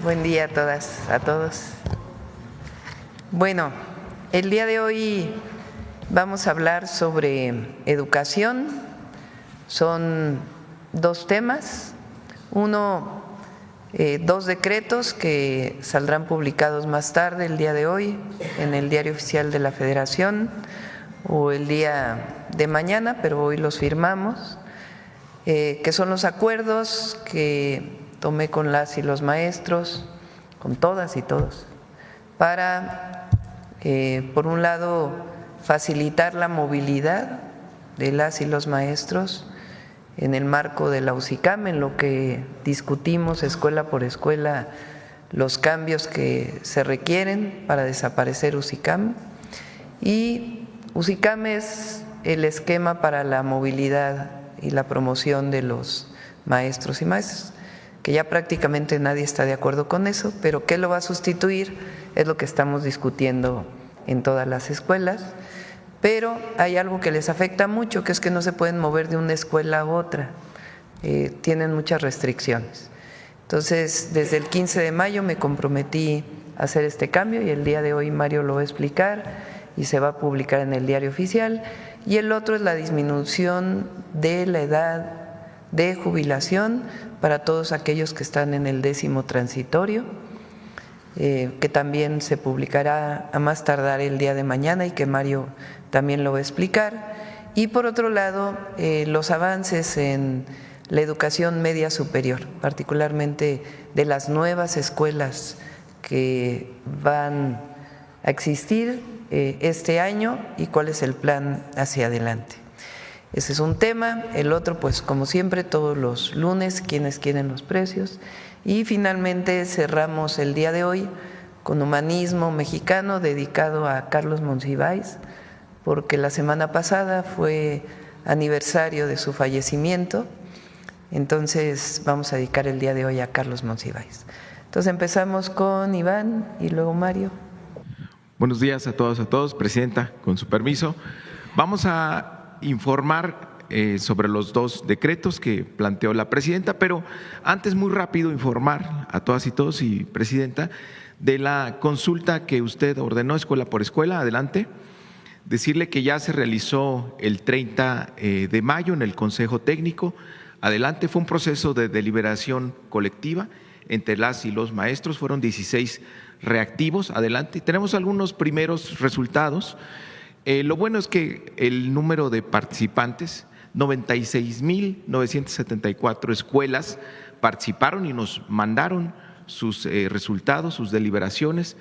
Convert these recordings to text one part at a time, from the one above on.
Buen día a todas, a todos. Bueno, el día de hoy vamos a hablar sobre educación. Son dos temas. Uno, dos decretos que saldrán publicados más tarde, el día de hoy, en el Diario Oficial de la Federación o el día de mañana, pero hoy los firmamos, que son los acuerdos que tomé con las y los maestros, con todas y todos, para, por un lado, facilitar la movilidad de las y los maestros en el marco de la UCICAM, en lo que discutimos escuela por escuela los cambios que se requieren para desaparecer UCICAM. Y UCICAM es el esquema para la movilidad y la promoción de los maestros y maestras, que ya prácticamente nadie está de acuerdo con eso, pero ¿qué lo va a sustituir? Es lo que estamos discutiendo en todas las escuelas. Pero hay algo que les afecta mucho, que es que no se pueden mover de una escuela a otra, tienen muchas restricciones. Entonces, desde el 15 de mayo me comprometí a hacer este cambio y el día de hoy Mario lo va a explicar y se va a publicar en el Diario Oficial. Y el otro es la disminución de la edad de jubilación para todos aquellos que están en el 10º transitorio, que también se publicará a más tardar el día de mañana y que Mario también lo va a explicar. Y por otro lado, los avances en la educación media superior, particularmente de las nuevas escuelas que van a existir este año y cuál es el plan hacia adelante. Ese es un tema. El otro, pues como siempre, todos los lunes, quienes quieren los precios. Y finalmente cerramos el día de hoy con Humanismo Mexicano, dedicado a Carlos Monsiváis, porque la semana pasada fue aniversario de su fallecimiento. Entonces vamos a dedicar el día de hoy a Carlos Monsiváis. Entonces empezamos con Iván y luego Mario. Buenos días a todos, Presidenta, con su permiso. Vamos a informar sobre los dos decretos que planteó la Presidenta, pero antes muy rápido informar a todas y todos y Presidenta de la consulta que usted ordenó escuela por escuela. Adelante. Decirle que ya se realizó el 30 de mayo en el Consejo Técnico. Adelante, fue un proceso de deliberación colectiva entre las y los maestros, fueron 16 reactivos. Adelante, tenemos algunos primeros resultados. Lo bueno es que el número de participantes, 96,974 escuelas participaron y nos mandaron sus resultados, sus deliberaciones,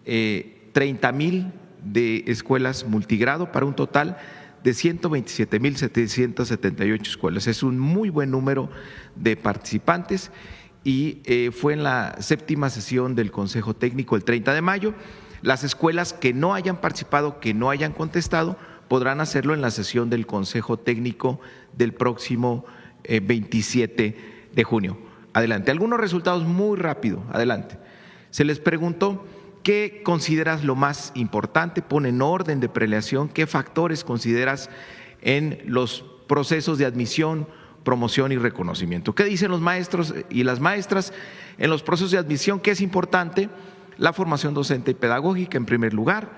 30,000 de escuelas multigrado para un total de 127,778 escuelas. Es un muy buen número de participantes y fue en la 7ª sesión del Consejo Técnico el 30 de mayo. Las escuelas que no hayan participado, que no hayan contestado, podrán hacerlo en la sesión del Consejo Técnico del próximo 27 de junio. Adelante. Algunos resultados muy rápido. Adelante. Se les preguntó ¿qué consideras lo más importante? Pon en orden de prelación qué factores consideras en los procesos de admisión, promoción y reconocimiento. ¿Qué dicen los maestros y las maestras en los procesos de admisión? ¿Qué es importante? La formación docente y pedagógica en primer lugar,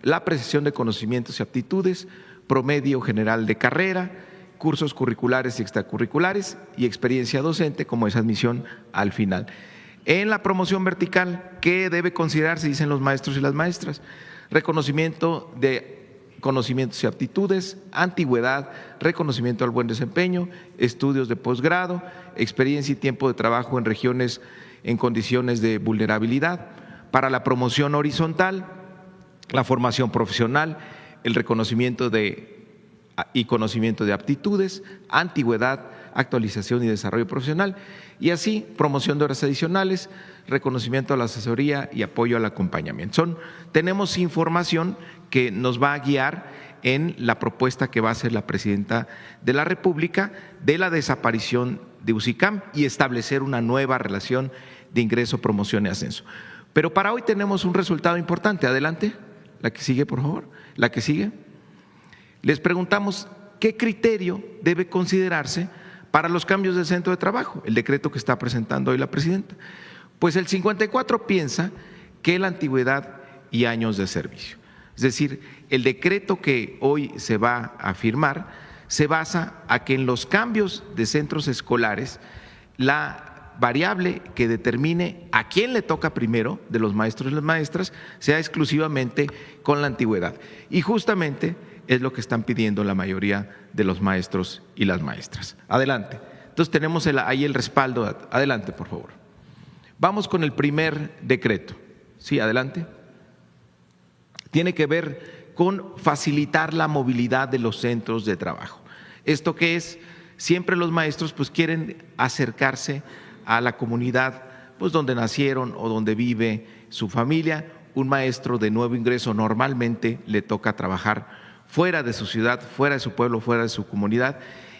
la apreciación de conocimientos y aptitudes, promedio general de carrera, cursos curriculares y extracurriculares y experiencia docente como esa admisión al final. En la promoción vertical, ¿qué debe considerarse? Dicen los maestros y las maestras. Reconocimiento de conocimientos y aptitudes, antigüedad, reconocimiento al buen desempeño, estudios de posgrado, experiencia y tiempo de trabajo en regiones en condiciones de vulnerabilidad. Para la promoción horizontal, la formación profesional, el reconocimiento y conocimiento de aptitudes, antigüedad, actualización y desarrollo profesional, y así promoción de horas adicionales, reconocimiento a la asesoría y apoyo al acompañamiento. Tenemos información que nos va a guiar en la propuesta que va a hacer la Presidenta de la República de la desaparición de UCICAM y establecer una nueva relación de ingreso, promoción y ascenso. Pero para hoy tenemos un resultado importante. Adelante, la que sigue, por favor. La que sigue. Les preguntamos qué criterio debe considerarse para los cambios de centro de trabajo, el decreto que está presentando hoy la Presidenta. Pues el 54 piensa que la antigüedad y años de servicio. Es decir, el decreto que hoy se va a firmar se basa a que en los cambios de centros escolares la variable que determine a quién le toca primero de los maestros y las maestras sea exclusivamente con la antigüedad. Y justamente es lo que están pidiendo la mayoría de los maestros y las maestras. Adelante. Entonces tenemos ahí el respaldo. Adelante, por favor. Vamos con el primer decreto. Sí, adelante. Tiene que ver con facilitar la movilidad de los centros de trabajo. ¿Esto qué es? Siempre los maestros pues quieren acercarse a la comunidad pues donde nacieron o donde vive su familia. Un maestro de nuevo ingreso normalmente le toca trabajar fuera de su ciudad, fuera de su pueblo, fuera de su comunidad,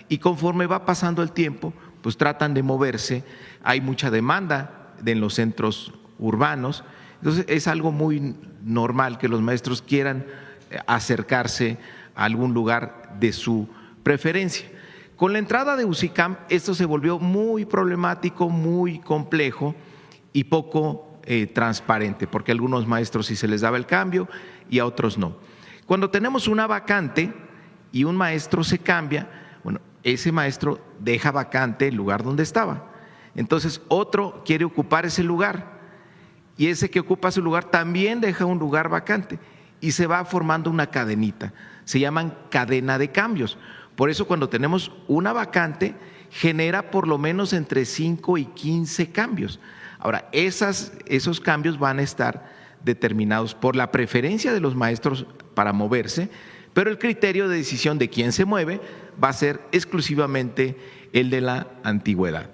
y conforme va pasando el tiempo pues tratan de moverse. Hay mucha demanda en los centros urbanos. Entonces es algo muy normal que los maestros quieran acercarse a algún lugar de su preferencia. Con la entrada de UCICAM esto se volvió muy problemático, muy complejo y poco transparente, porque a algunos maestros sí se les daba el cambio y a otros no. Cuando tenemos una vacante y un maestro se cambia, bueno, ese maestro deja vacante el lugar donde estaba. Entonces otro quiere ocupar ese lugar. Y ese que ocupa su lugar también deja un lugar vacante y se va formando una cadenita. Se llaman cadena de cambios. Por eso cuando tenemos una vacante genera por lo menos entre 5 y 15 cambios. Ahora, esos cambios van a estar determinados por la preferencia de los maestros para moverse, pero el criterio de decisión de quién se mueve va a ser exclusivamente el de la antigüedad.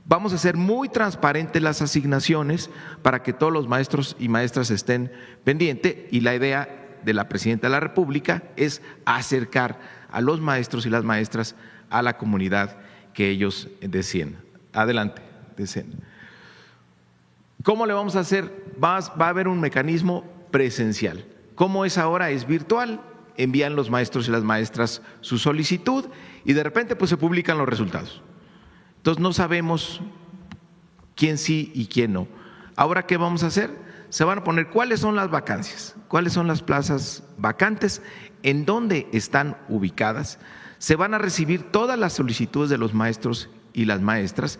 Vamos a hacer muy transparentes las asignaciones para que todos los maestros y maestras estén pendientes, y la idea de la Presidenta de la República es acercar a los maestros y las maestras a la comunidad que ellos deseen. Adelante, deseen. ¿Cómo le vamos a hacer? Va a haber un mecanismo presencial. ¿Cómo es ahora? Es virtual. Envían los maestros y las maestras su solicitud y de repente pues se publican los resultados. Entonces no sabemos quién sí y quién no. Ahora, ¿qué vamos a hacer? Se van a poner cuáles son las vacancias, cuáles son las plazas vacantes, en dónde están ubicadas. Se van a recibir todas las solicitudes de los maestros y las maestras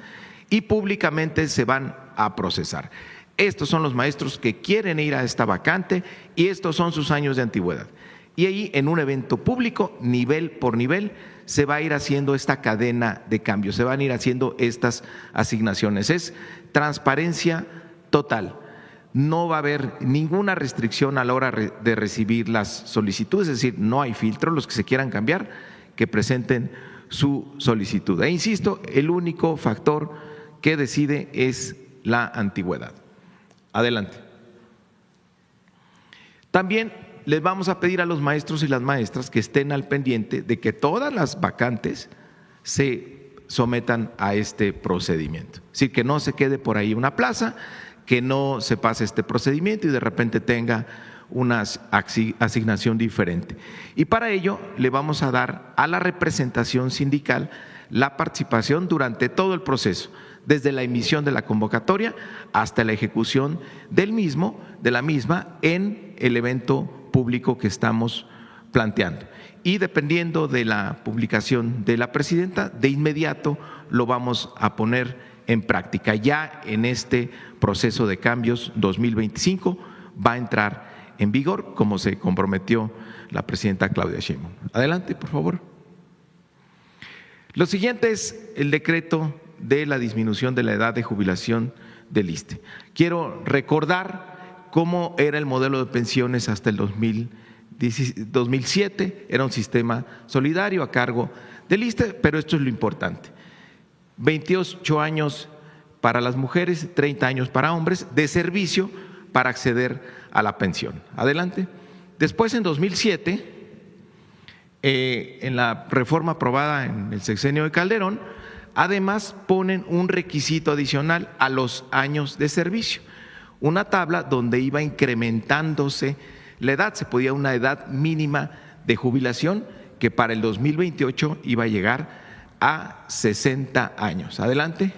y públicamente se van a procesar. Estos son los maestros que quieren ir a esta vacante y estos son sus años de antigüedad. Y ahí en un evento público, nivel por nivel, se va a ir haciendo esta cadena de cambios, se van a ir haciendo estas asignaciones. Es transparencia total. No va a haber ninguna restricción a la hora de recibir las solicitudes, es decir, no hay filtro. Los que se quieran cambiar, que presenten su solicitud. E insisto, el único factor que decide es la antigüedad. Adelante. También les vamos a pedir a los maestros y las maestras que estén al pendiente de que todas las vacantes se sometan a este procedimiento. Es decir, que no se quede por ahí una plaza, que no se pase este procedimiento y de repente tenga una asignación diferente. Y para ello le vamos a dar a la representación sindical la participación durante todo el proceso, desde la emisión de la convocatoria hasta la ejecución de la misma en el evento público que estamos planteando. Y dependiendo de la publicación de la presidenta, de inmediato lo vamos a poner en práctica. Ya en este proceso de cambios 2025 va a entrar en vigor, como se comprometió la presidenta Claudia Sheinbaum. Adelante, por favor. Lo siguiente es el decreto de la disminución de la edad de jubilación del ISSSTE. Quiero recordar cómo era el modelo de pensiones hasta el 2007, era un sistema solidario a cargo del ISSSTE, pero esto es lo importante: 28 años para las mujeres, 30 años para hombres, de servicio para acceder a la pensión. Adelante. Después, en 2007, en la reforma aprobada en el sexenio de Calderón, además ponen un requisito adicional a los años de servicio, una tabla donde iba incrementándose la edad, se podía una edad mínima de jubilación que para el 2028 iba a llegar a 60 años. Adelante.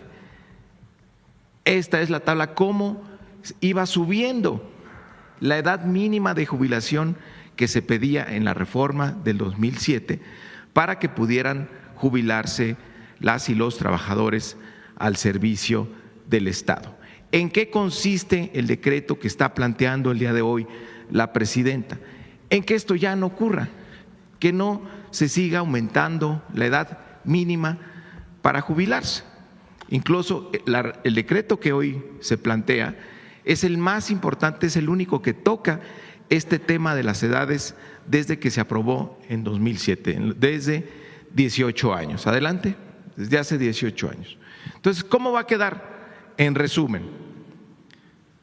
Esta es la tabla, cómo iba subiendo la edad mínima de jubilación que se pedía en la reforma del 2007 para que pudieran jubilarse las y los trabajadores al servicio del Estado. ¿En qué consiste el decreto que está planteando el día de hoy la presidenta? En que esto ya no ocurra, que no se siga aumentando la edad mínima para jubilarse. Incluso el decreto que hoy se plantea es el más importante, es el único que toca este tema de las edades desde que se aprobó en 2007, desde 18 años. Adelante, desde hace 18 años. Entonces, ¿cómo va a quedar? En resumen,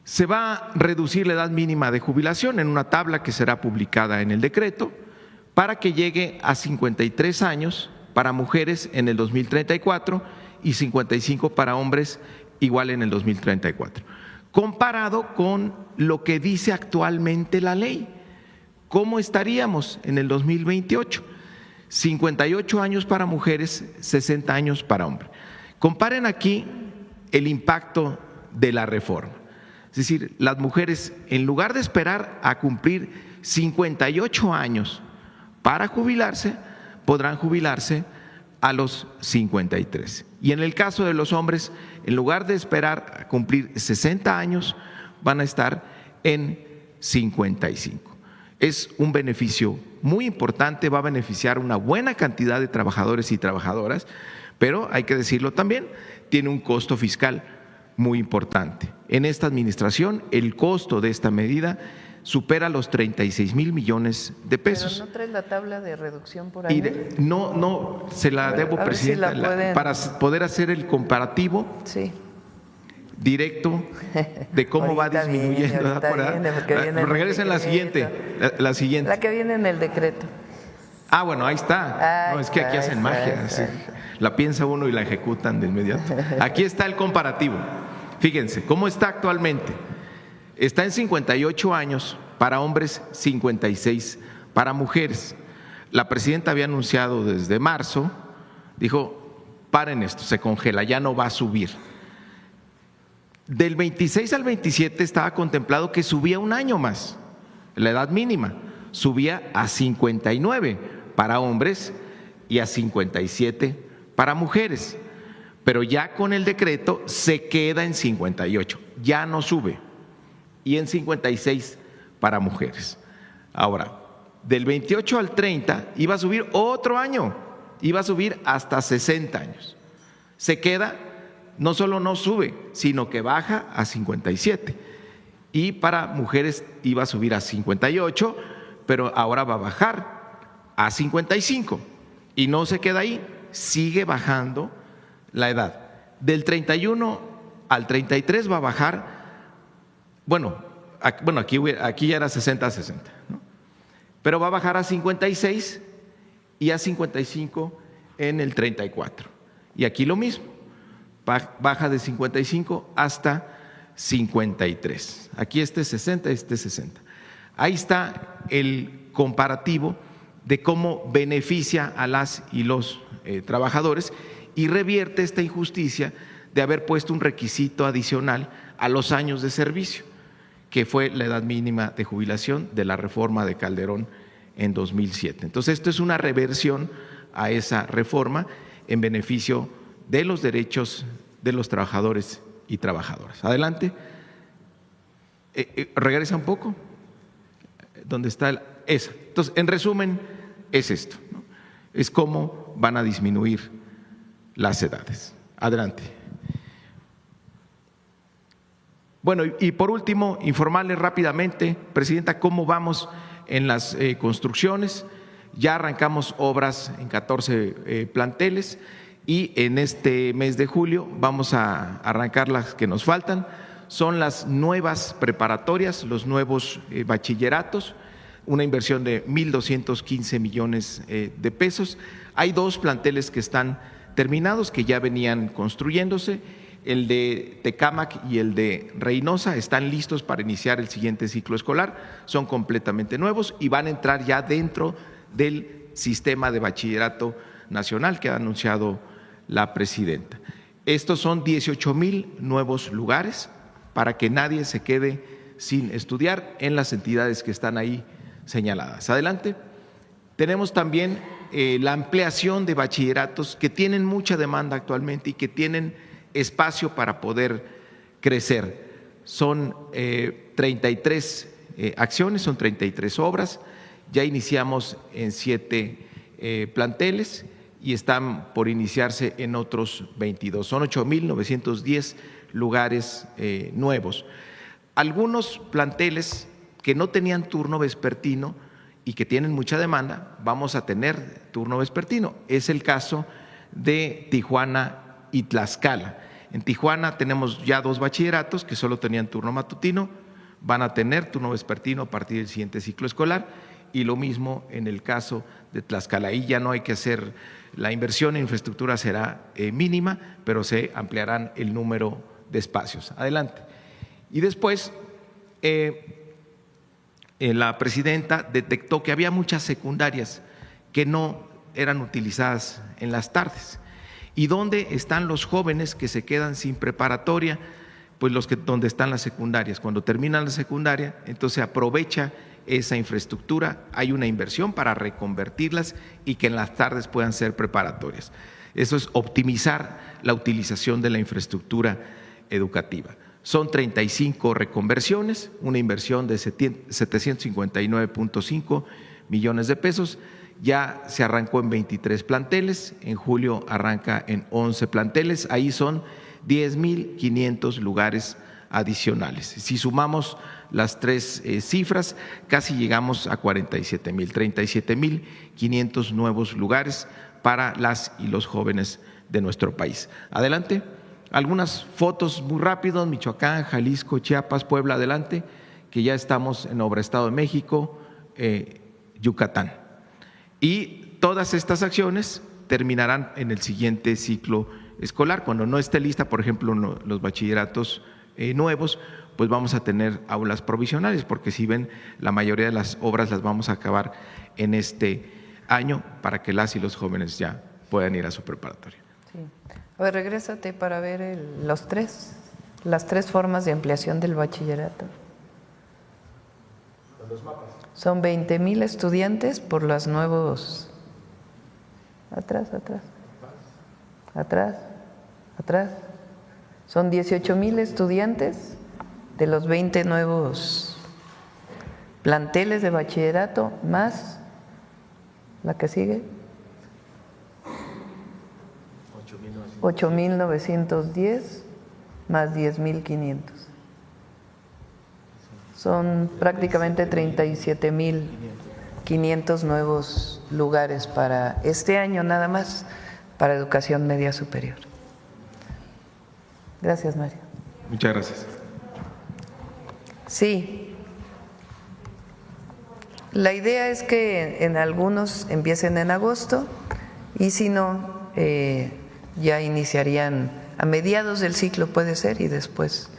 se va a reducir la edad mínima de jubilación en una tabla que será publicada en el decreto para que llegue a 53 años para mujeres en el 2034 y 55 para hombres igual en el 2034. Comparado con lo que dice actualmente la ley, ¿cómo estaríamos en el 2028? 58 años para mujeres, 60 años para hombres. Comparen aquí el impacto de la reforma. Es decir, las mujeres, en lugar de esperar a cumplir 58 años para jubilarse, podrán jubilarse a los 53. Y en el caso de los hombres, en lugar de esperar a cumplir 60 años, van a estar en 55. Es un beneficio muy importante, va a beneficiar una buena cantidad de trabajadores y trabajadoras, pero hay que decirlo también, tiene un costo fiscal muy importante. En esta administración, el costo de esta medida supera los 36 mil millones de pesos. ¿Pero no traes la tabla de reducción por ahí? No, se la debo, presidenta, si para poder hacer el comparativo directo de cómo va disminuyendo. Regresen la siguiente. La que viene en el decreto. Ah, bueno, ahí está. No, es que aquí hacen magia. Sí. La piensa uno y la ejecutan de inmediato. Aquí está el comparativo. Fíjense, ¿cómo está actualmente? Está en 58 años para hombres, 56 para mujeres. La presidenta había anunciado desde marzo, dijo, paren esto, se congela, ya no va a subir. Del 26 al 27 estaba contemplado que subía un año más, la edad mínima, subía a 59 para hombres y a 57 para mujeres, pero ya con el decreto se queda en 58, ya no sube, y en 56 para mujeres. Ahora, del 28 al 30 iba a subir otro año, iba a subir hasta 60 años. Se queda, no solo no sube, sino que baja a 57. Y para mujeres iba a subir a 58, pero ahora va a bajar a 55. Y no se queda ahí, sigue bajando la edad. Del 31 al 33 va a bajar, aquí ya era 60 a 60, ¿no? Pero va a bajar a 56 y a 55 en el 34. Y aquí lo mismo, baja de 55 hasta 53. Aquí este es 60, este es 60. Ahí está el comparativo de cómo beneficia a las y los trabajadores y revierte esta injusticia de haber puesto un requisito adicional a los años de servicio, que fue la edad mínima de jubilación de la reforma de Calderón en 2007. Entonces, esto es una reversión a esa reforma en beneficio de los derechos de los trabajadores y trabajadoras. Adelante. Regresa un poco. ¿Dónde está esa? Entonces, en resumen, es esto, ¿no? Es cómo van a disminuir las edades. Adelante. Bueno, y por último, informarle rápidamente, Presidenta, cómo vamos en las construcciones. Ya arrancamos obras en 14 planteles y en este mes de julio vamos a arrancar las que nos faltan. Son las nuevas preparatorias, los nuevos bachilleratos, una inversión de 1,215 millones de pesos. Hay 2 planteles que están terminados, que ya venían construyéndose. El de Tecámac y el de Reynosa están listos para iniciar el siguiente ciclo escolar, son completamente nuevos y van a entrar ya dentro del sistema de bachillerato nacional que ha anunciado la presidenta. Estos son 18,000 nuevos lugares para que nadie se quede sin estudiar en las entidades que están ahí señaladas. Adelante. Tenemos también la ampliación de bachilleratos que tienen mucha demanda actualmente y que tienen espacio para poder crecer. Son 33 acciones, son 33 obras, ya iniciamos en 7 planteles y están por iniciarse en otros 22. Son 8,910 lugares nuevos. Algunos planteles que no tenían turno vespertino y que tienen mucha demanda, vamos a tener turno vespertino. Es el caso de Tijuana y Tlaxcala. En Tijuana tenemos ya 2 bachilleratos que solo tenían turno matutino, van a tener turno vespertino a partir del siguiente ciclo escolar, y lo mismo en el caso de Tlaxcala. Ahí ya no hay que hacer, la inversión en infraestructura será mínima, pero se ampliarán el número de espacios. Adelante. Y después la presidenta detectó que había muchas secundarias que no eran utilizadas en las tardes. ¿Y dónde están los jóvenes que se quedan sin preparatoria? Pues donde están las secundarias. Cuando terminan la secundaria, entonces se aprovecha esa infraestructura, hay una inversión para reconvertirlas y que en las tardes puedan ser preparatorias. Eso es optimizar la utilización de la infraestructura educativa. Son 35 reconversiones, una inversión de 759.5 millones de pesos. Ya se arrancó en 23 planteles, en julio arranca en 11 planteles, ahí son 10,500 lugares adicionales. Si sumamos las 3 cifras, casi llegamos a 47,000, 37,500 nuevos lugares para las y los jóvenes de nuestro país. Adelante, algunas fotos muy rápido: Michoacán, Jalisco, Chiapas, Puebla, adelante, que ya estamos en obra. Estado de México, Yucatán. Y todas estas acciones terminarán en el siguiente ciclo escolar. Cuando no esté lista, por ejemplo, los bachilleratos nuevos, pues vamos a tener aulas provisionales, porque si ven, la mayoría de las obras las vamos a acabar en este año para que las y los jóvenes ya puedan ir a su preparatoria. Sí. A ver, regrésate para ver las tres formas de ampliación del bachillerato. Los mapas. Son 20,000 estudiantes por los nuevos. Atrás. Son 18,000 estudiantes de los 20 nuevos planteles de bachillerato, más la que sigue. 8,910 más 10,500. Son prácticamente 37,500 nuevos lugares para este año nada más, para educación media superior. Gracias, Mario. Muchas gracias. Sí. La idea es que en algunos empiecen en agosto y si no, ya iniciarían a mediados del ciclo, puede ser, y después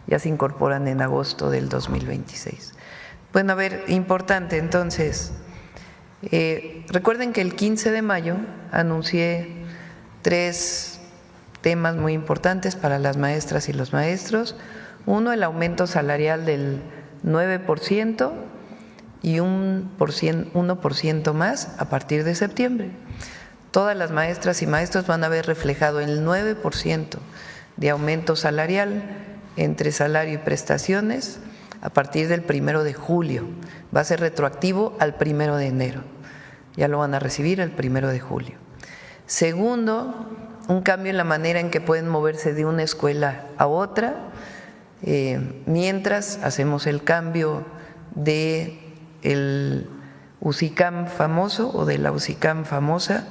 ya se incorporan en agosto del 2026. Bueno, a ver, importante entonces, recuerden que el 15 de mayo anuncié 3 temas muy importantes para las maestras y los maestros. Uno, el aumento salarial del 9% y un 1% más a partir de septiembre. Todas las maestras y maestros van a ver reflejado el 9% de aumento salarial entre salario y prestaciones a partir del 1 de julio. Va a ser retroactivo al 1 de enero. Ya lo van a recibir el 1 de julio. Segundo, un cambio en la manera en que pueden moverse de una escuela a otra, mientras hacemos el cambio del UCICAM famoso o de la UCICAM famosa.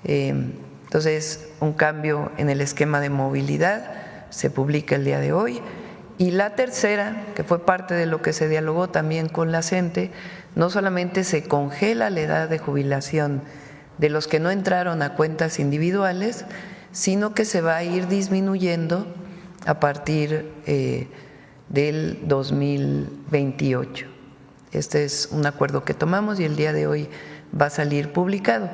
Entonces, un cambio en el esquema de movilidad se publica el día de hoy. Y la tercera, que fue parte de lo que se dialogó también con la CENTE, no solamente se congela la edad de jubilación de los que no entraron a cuentas individuales, sino que se va a ir disminuyendo a partir del 2028. Este es un acuerdo que tomamos y el día de hoy va a salir publicado.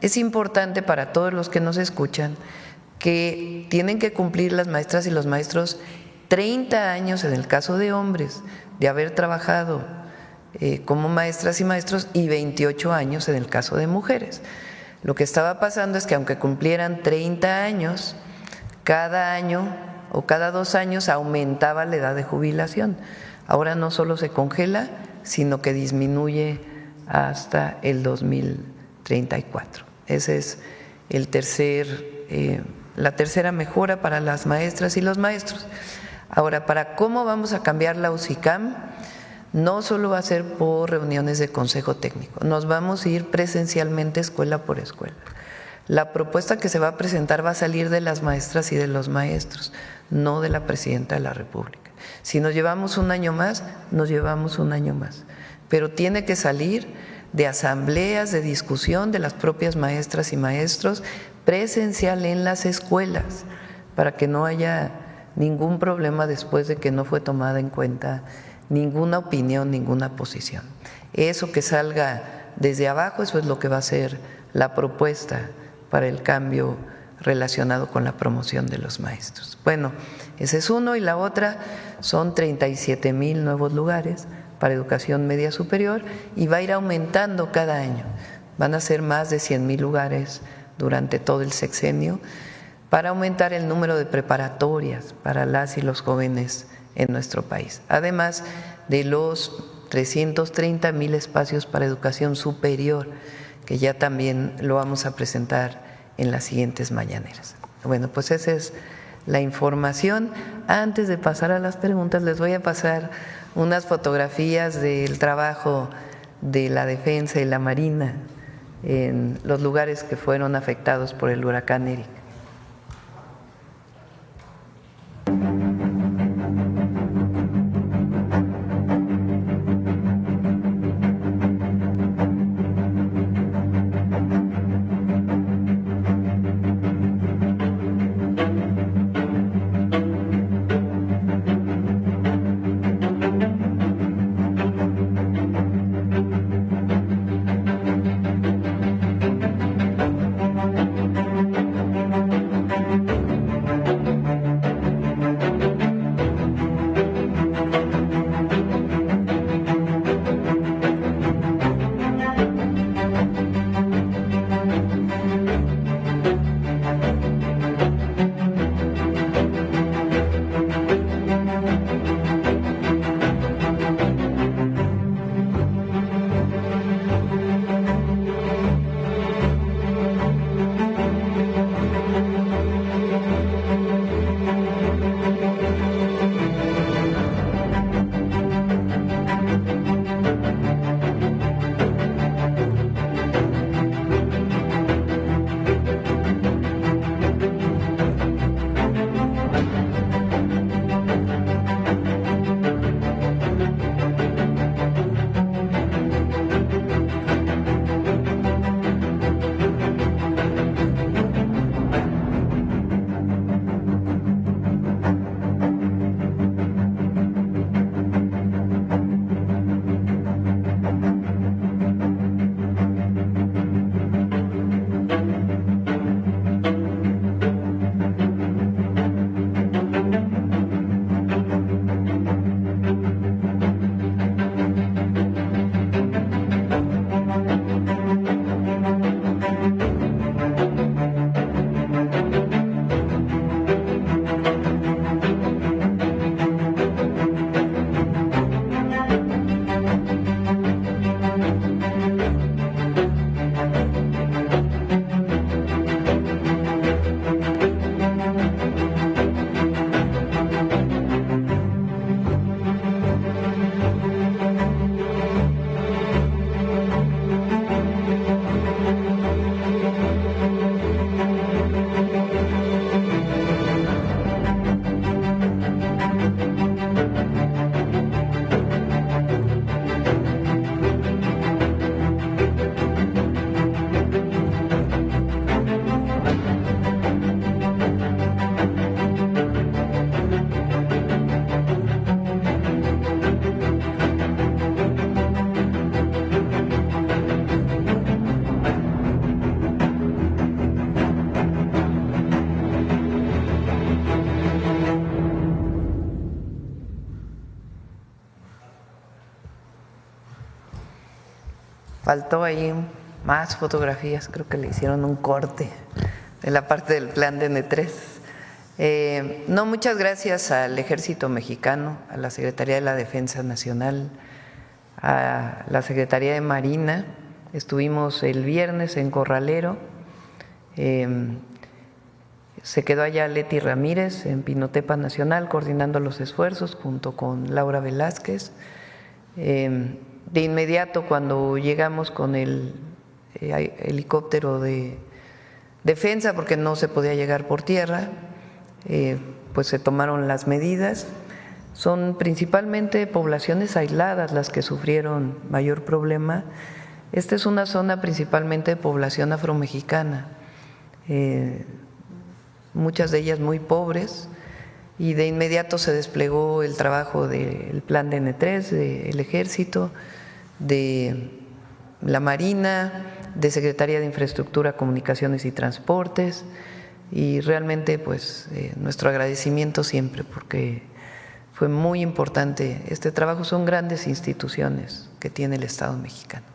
Es importante para todos los que nos escuchan que tienen que cumplir las maestras y los maestros 30 años en el caso de hombres de haber trabajado como maestras y maestros y 28 años en el caso de mujeres. Lo que estaba pasando es que aunque cumplieran 30 años, cada año o cada 2 años aumentaba la edad de jubilación. Ahora no solo se congela, sino que disminuye hasta el 2034. Esa es la tercera mejora para las maestras y los maestros. Ahora, ¿para cómo vamos a cambiar la UCICAM? No solo va a ser por reuniones de consejo técnico, nos vamos a ir presencialmente escuela por escuela. La propuesta que se va a presentar va a salir de las maestras y de los maestros, no de la Presidenta de la República. Si nos llevamos un año más, nos llevamos un año más, pero tiene que salir de asambleas, de discusión de las propias maestras y maestros, presencial en las escuelas, para que no haya ningún problema después de que no fue tomada en cuenta ninguna opinión, ninguna posición. Eso que salga desde abajo, eso es lo que va a ser la propuesta para el cambio relacionado con la promoción de los maestros. Bueno, ese es uno, y la otra son 37,000 nuevos lugares para educación media superior y va a ir aumentando cada año. Van a ser más de 100,000 lugares durante todo el sexenio para aumentar el número de preparatorias para las y los jóvenes en nuestro país, además de los 330,000 espacios para educación superior, que ya también lo vamos a presentar en las siguientes mañaneras. Bueno, pues esa es la información. Antes de pasar a las preguntas, les voy a pasar unas fotografías del trabajo de la Defensa y la Marina en los lugares que fueron afectados por el huracán Erika. faltó ahí más fotografías, creo que le hicieron un corte de la parte del plan de N3. No, muchas gracias al Ejército Mexicano, a la Secretaría de la Defensa Nacional, a la Secretaría de Marina. Estuvimos el viernes en Corralero, se quedó allá Leti Ramírez en Pinotepa Nacional coordinando los esfuerzos junto con Laura Velázquez. De inmediato, cuando llegamos con el helicóptero de defensa, porque no se podía llegar por tierra, pues se tomaron las medidas. Son principalmente poblaciones aisladas las que sufrieron mayor problema. Esta es una zona principalmente de población afromexicana, muchas de ellas muy pobres, y de inmediato se desplegó el trabajo del plan de N3, del Ejército, de la Marina, de Secretaría de Infraestructura, Comunicaciones y Transportes, y realmente pues nuestro agradecimiento siempre, porque fue muy importante este trabajo. Son grandes instituciones que tiene el Estado mexicano.